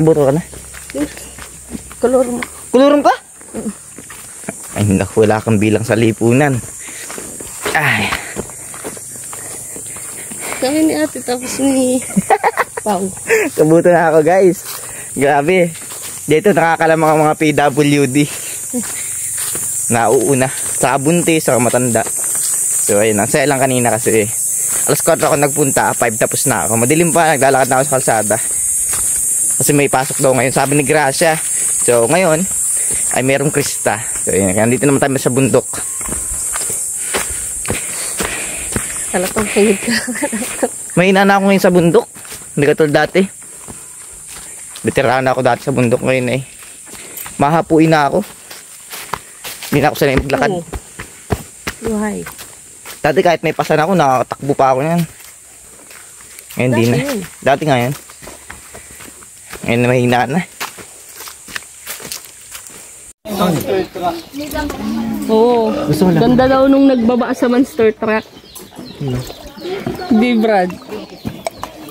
Nabuto ka na? Kulurum. Kulurum ka? Ay, naku, wala kang bilang sa lipunan. Ay. Kaya ni ate tapos ni Pao. Kabuto na ako, guys. Grabe. Dito nakakalamang ang mga PWD. Nauuna. Sa buntis, sa matanda. So, ayun. Ang saya lang kanina kasi alas 4 ako nagpunta, 5 tapos na ako. Madilim pa, naglalakad na ako sa kalsada. Kasi may pasok daw ngayon, sabi ni Gracia. So, ngayon, ay merong Krista. So, ayun. Nandito naman tayo sa bundok. Halatang hingid ka. May inana ako ngayon sa bundok. Hindi ka tulad dati. Veterana ako dati sa bundok ngayon eh. Mahapuin na ako. Hindi na ako sanay maglakad. Buhay. Dati kahit may pasan ako, nakakatakbo pa ako yan. Ngayon di na. Dati nga yan. Ngayon mahina na. Oo. Ganda daw nung nagbaba sa monster truck. Di Brad.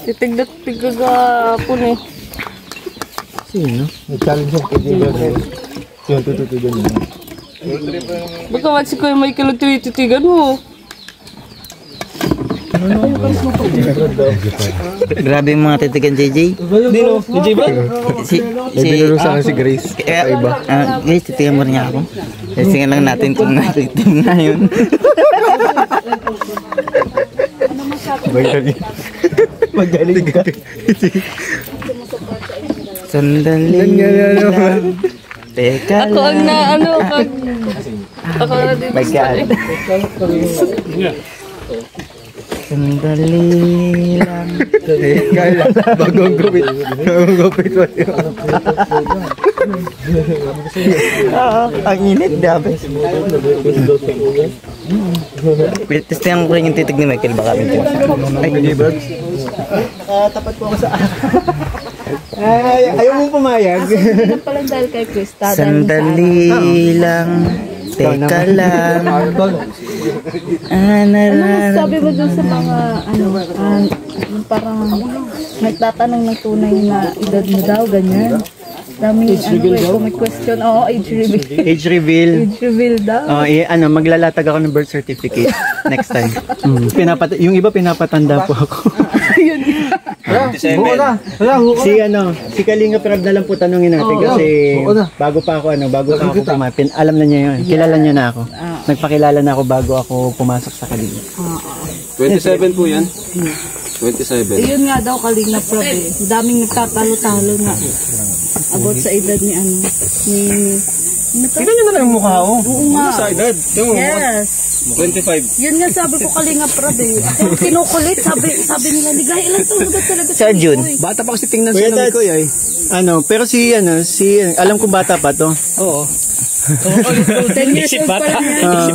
Titigdag-tigagapon eh. Sino? Nag-challenge yung kaibigan. Yung tututigan mo. Baka wag si Kuya Michael tititigan mo. Grabe yung mga titigan JJ. Dino? JJ ba? Si Grace. Iba. Guys, titigan mo rin niya ako. Tingnan lang natin kung natitim na yun. Magaling ka. Sandali lang. Teka lang. Ako ang naano pag... Ako na dito. Bagaan. Sandali lang. Teka lang. Bagong gupit. Bagong gupit. Ang init, dapat. Testingan ko rin yung titig ni Michael. Baka mintin. Ay, hindi ba? Tapat po ako sa... Ayaw mo pumayag. Hindi palang dahil kay Krista. Sandali lang. Teka lang. Ano sabi mo dun sa mga parang nagtatanong ng tunay na edad mo daw, ganyan? Daming kung may question. Oo, age reveal. Age reveal. Age reveal daw. Maglalatag ako ng birth certificate next time. Yung iba pinapatanda po ako. Ayun. Si Kalinga Prab na lang po tanungin natin kasi bago pa ako pumasok, alam na niya yun. Kilala niya na ako. Nagpakilala na ako bago ako pumasok sa Kalinga. 27 po yan. 27. Ayun nga daw Kalinga Prab eh. Daming nagtatalo-talo na about sa edad ni Tignan nyo na lang yung mukha ko. Oo nga. Sa edad? Yes. 25. Yun nga sabi ko Kalinga Prab eh. Ako kinukulit. Sabi nila, Ligay, ilan taon na talaga Sa June. Bata pa kasi tingnan siya ng Kuya eh. Pero alam ko bata pa to. Oo. 10 years old pa lang yan.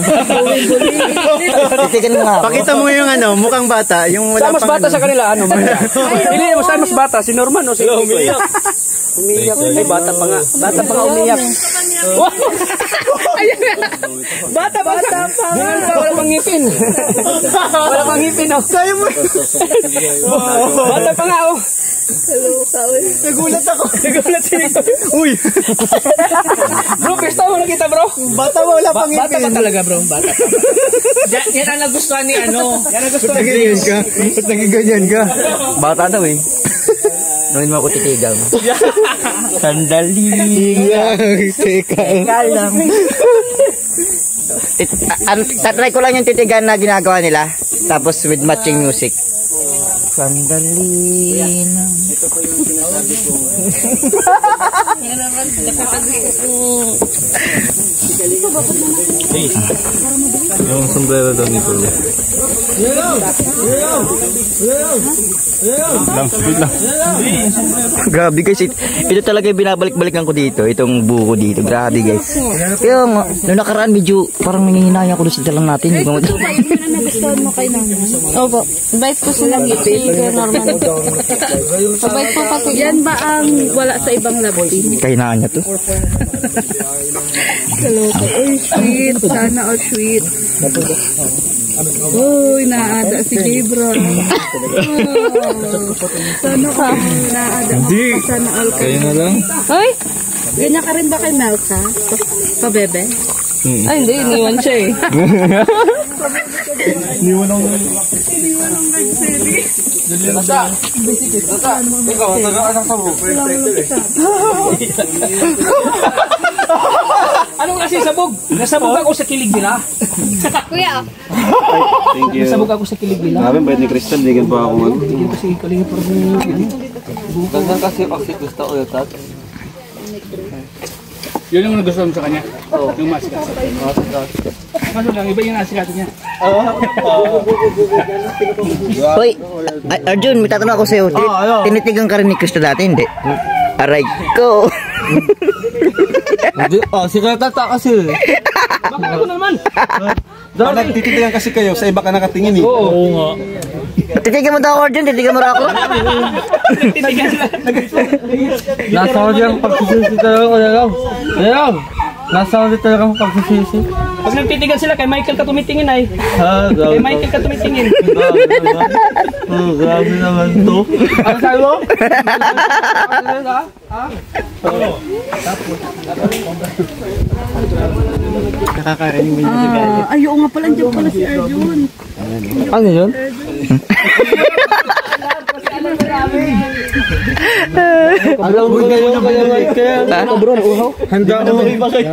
Titigan mo nga ako. Pakita mo yung mukhang bata. Yung wala Mas bata sa kanila, ano? Hindi mo saan mas bata, si Norman o si Umiyak. Umiyak. Ay, bata pa nga. Bata pa nga umiyak. Bata pa nga. Wala pang ngipin. Wala pang ngipin, oh. Bata pa nga, oh. Nagulat ako. Nagulat si Nico. Uy. Bro, first time mo nakita, bro. Bata mo, wala pang Bata ngipin. ka talaga, bro. Bata ka. Yan ang nagustuhan ni ano. Yan ang nagustuhan ni Ganyan ka. Ba't nagiganyan ka? Bata daw eh. Noon mo ako titigan. Sandali lang. Teka lang. Tatry ko lang yung titigan na ginagawa nila. Tapos with matching music. Sandali lang. Ito po yung sinasabi ko. Yung sombrero daw ni Kuya. Grabe guys, ito talaga yung binabalik-balikan ko dito. Itong buko dito. Grabe guys. Kaya noong nakaraan medyo parang nangihinayang ko doon sa dalang natin. Nagustuhan mo kay Nana? Opo. Bait ko silang ngipin. Normal. Bait po kasi. Yan ba ang wala sa ibang labi? Kahinaan niya to. Kaloka. Uy, sweet. Sana all sweet. Uy, naada si Gabriel. Sana ka? Naada mo. Sana all ka. Kayo na lang. Ay, ganyan ka rin ba kay Melka? Pabebe? Ay, hindi. Iniwan siya eh. Iniwan ang ikaw, taga-anak sa buko. Anong kasi sabog? Nasabog ako sa kilig nila. Kuya. Thank you. Nasabog ako sa kilig nila. Sabi, bayad ni Crystal, digan pa ako mag. Tigil kasi kalinga parang Ganda kasi gusto ko yung tat. yun yung nagustuhan mo sa kanya. Yung masikas. Kaso lang, iba yung nasikat niya. Hoy, Arjun, may tatanong ako sa'yo. Tinitigan ka rin ni Cristo dati, hindi? Aray ko. Si Tata kasi. Bakit ako naman? Nagtititigan kasi kayo, sa iba ka nakatingin eh. Oo nga. Titigan mo daw ako, Arjun. Titigan mo rin ako. Nasa ako dyan pagsisisi talaga ko lang. Ayan! Nasa ako dyan talaga pagsisisi. Pag nagtitigan sila, kay Michael ka tumitingin ay. Kay Michael ka tumitingin. Grabe naman to. Ano sabi mo? Nakakarinig mo yung sigaret. Ay, oo nga pala. Diyan pala si Arjun. Ano yun? Alam mo kayo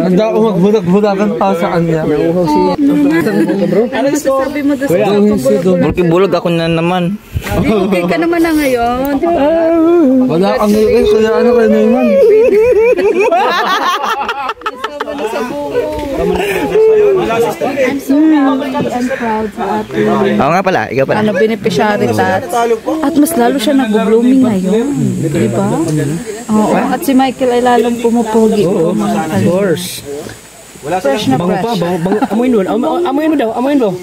handa ako magbulag-bulagan pa sa kanya. Ano sasabi mo doon sa Bulking-bulog ako na naman. okay ka naman na ngayon. Di ba? Wala kang ngipin, kaya ano kayo na yun? I'm so happy and proud sa atin. Oo nga pala, ikaw pala. Ano, beneficiary tat. At mas lalo siya nag-blooming ngayon. Di ba? Oo. At si Michael ay lalong pumupugi. Oo, of course. Fresh na fresh. Amuin mo. Amuin mo daw. Amuin mo.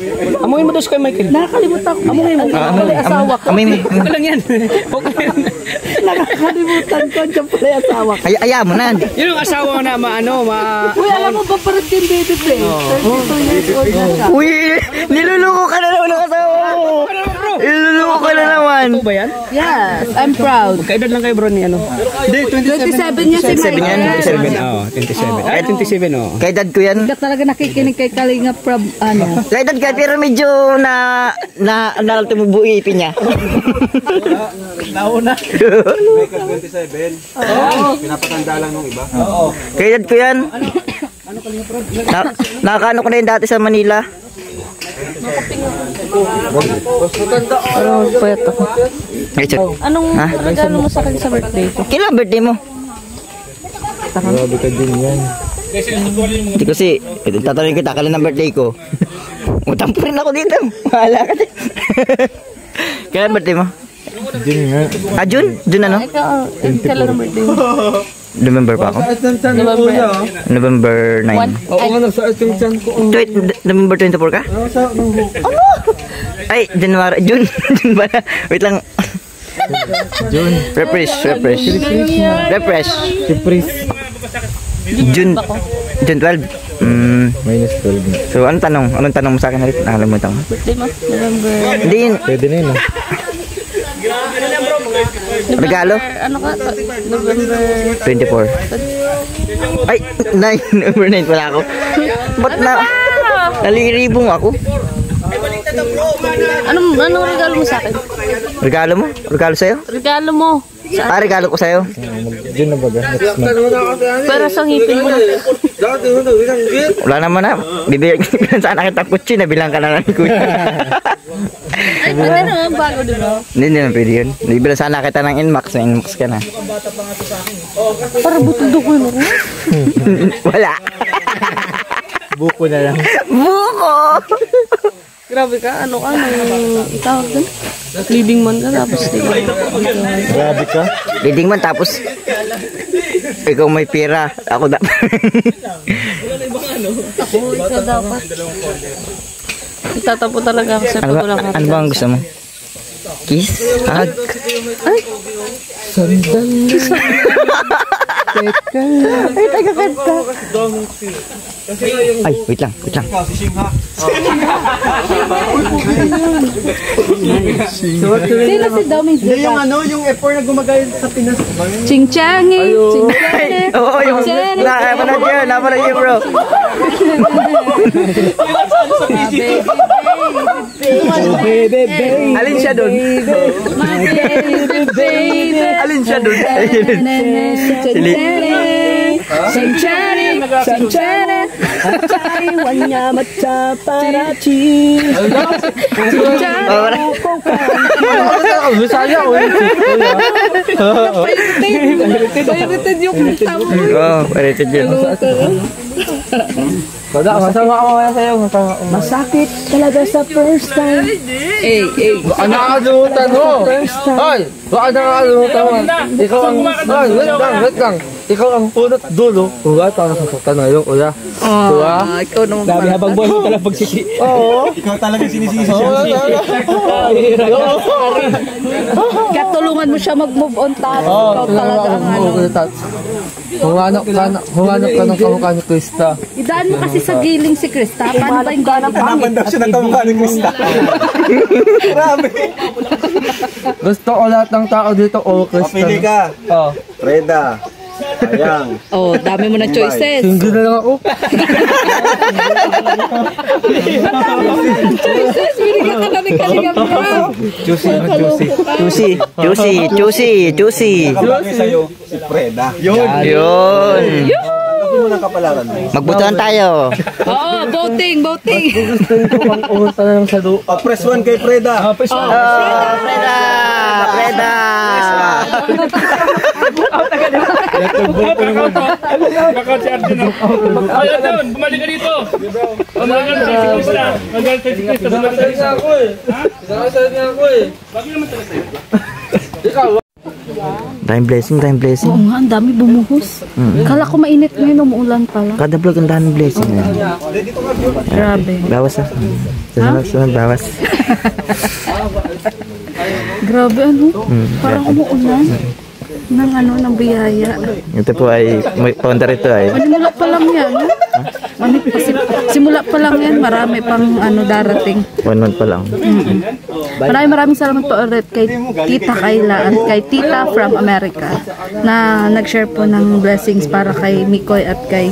Amuin mo daw si kay Michael. Nakakalimutan ko. Amuhin mo. Pala asawa ko. Amoy mo. Okay lang yan. Okay yan. Nakakalimutan ko. Diyan pala asawa ko. Aya mo na. Yun yung asawa na Uy, alam mo ba parang din baby pa eh. 32 years old na siya. Uy, niluluko ka na naman ng asawa mo. Niluluko ka na naman. Ito ba yan? Yes, I'm proud. Kaedad lang kayo bro ni ano? 27 niya si 27 yan, Michael. 27. Oo, 27. Ay, 27 oh. Kay dad ko yan. Ka talaga nakikinig kay Kalinga Prab, ano. Kay dad ka, pero medyo tumubo ipin niya. Nauna. Michael 27. Pinapatanda lang nung iba. Oo. Kay dad ko yan. Nakakaano ko na yun dati sa Manila. Pero pwet ako. Anong regalo mo sa akin sa birthday ko? Kailan birthday mo? Grabe ka din yan. Hindi kasi, tatanungin kita, kailan ang birthday ko? Utang pa rin ako dito. Mahala ka din. Kailan birthday mo? Din nga. Ah, June? June ano? Kailan ang birthday mo? November pa ako. November 9. Oo nga, nasa yung chan ko. Wait, November 24 ka? Ano? Ay, January, June. June ba? Wait lang. June. Refresh. June 12. Minus 12. So, anong tanong? Anong tanong mo sa akin? Nakalimutan ko. Birthday mo? November. Hindi yun. Pwede na yun. Regalo? Ano ka? November. 24. Ay, 9. November 9 pala ako. Ba't naliribong ako? Anong regalo mo sa akin? Regalo mo? Regalo sa'yo? Regalo mo. Ah, regalo ko sa'yo. Diyan na baga. Pero sa ngipin mo na. Wala naman na. Bibigyan sana kita kutsi. Nabilang ka na ng kutsi. Ay, pwede naman bago, di ba? Hindi naman pwede yun. Bibilang sana kita ng Inmax. Na Inmax ka na. Para butudok ko yun. Wala. Buko na lang. Buko! Grabe ka, ano ka, itawag dun? Leading man ka, tapos di ba? Grabe ka. Leading man tapos ikaw may pera. Ako dapat. Ikaw dapat. Itatapo talaga ako sa pagkulang Ano ba ang gusto mo? Kiss? Hug? Ay! Sandal. Ay, taga-peta. Ay, wait lang. Sino si Domi? Hindi yung ano, yung F4 na gumagaya sa Pinas. Ching-changi. Ching-changi. Oo, yung napanood yun bro. Alin siya dun? Alin siya dun? Bisaya o yung Pirated yung tamo. Oo, pirated yun. masama ako kaya sa'yo. Masakit talaga sa first time. Baka nakakalimutan mo. Ay, baka nakakalimutan mo. Ikaw ang, ay, wait lang. Ikaw ang punot dulo. Kuya, parang sasaktan ngayon, kuya. Kuya. Ikaw naman pala. Dami habang buwan mo talagang pagsisi. Oo. Ikaw talaga sinisisi Katulungan mo siya mag-move on, Tats. Ikaw talaga ang ano. Humanap ka ng kamukha ni Krista. Idaan mo kasi sa giling si Krista. Paano ba yung galing? Hanapan daw siya ng kamukha ni Krista. Grabe. Gusto ko lahat ng tao dito, Krista. Pili ka. Oh. Freda. Ayan. Oh, dami mo na choices. Single na lang ako. Choices, binigyan ka namin kalinga mo. Juicy. Kabagay sa'yo, si Freda. Yun. Ano mo ng kapalaran mo? Magbutuhan tayo. Oo, voting. Gusto ko kang umunta na lang sa do. Press 1 kay Freda. Freda. Ayan doon, bumalik ka dito. Bumalik ka si Krista. Magalit si Krista. Nakasal niya ako eh. Bakit naman talaga sa'yo? Ikaw. Time blessing. Oo nga, ang dami bumuhos. Kala ko mainit ngayon, umuulan pala. Kada vlog ang daming blessing. Grabe. Bawas Sunod, bawas. Grabe ano? Parang umuulan. Ng biyaya. Ito po ay, founder ito ay. Simula pa lang yan. Simula pa lang yan. Marami pang darating. 1 month pa lang. Maraming salamat po ulit kay Tita Kayla at kay Tita from America na nag-share po ng blessings para kay Mikoy at kay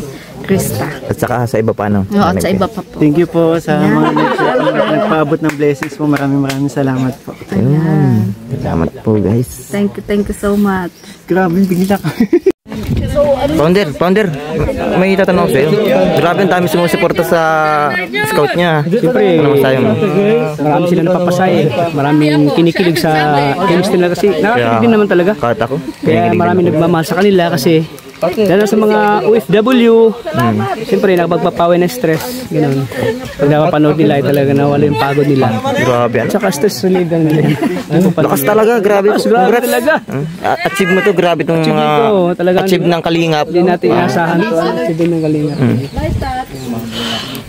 Krista. At saka sa iba pa ano? Oo, at sa iba pa po. Thank you po sa mga nagpaabot ng blessings po. Maraming salamat po. Ayun. Salamat po guys. Thank you so much. Grabe, bigla ka. Founder, may tatanong ako sa'yo. Grabe ang dami sumusuporta sa scout niya. Siyempre, ano masayo mo? marami sila napapasay. Maraming kinikilig sa games nila kasi nakakilig din naman talaga. Kahit ako. Kaya marami nagmamahal sa kanila kasi lalo sa mga OFW, siyempre nakapagpapawi ng stress. Ganun. Pag napapanood nila, talaga nawala yung pagod nila. Grabe. At saka stress relief na nila. Lakas talaga, grabe. Grabe talaga. Achieve mo to, grabe itong mga achieve ng kalingap. Hindi natin inasahan to. Achieve din ng kalingap.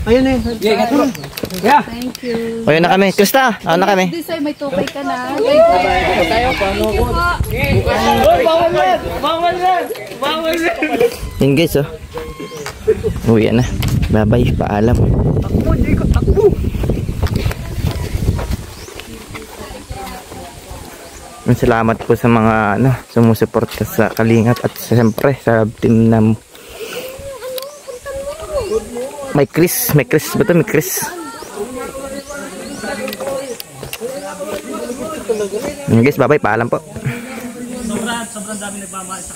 Ayun eh. Yeah. Thank you. Ayun na kami. Krista, na kami. This ay may tupay ka na. Yun guys, oh. Uwi na. Bye-bye, paalam. Salamat po sa mga sumusuporta sa Kalingap at siyempre sa team na may Chris ba ito? May Chris. Yun guys, bye-bye, paalam po. Sobrang dami nagmamahal sa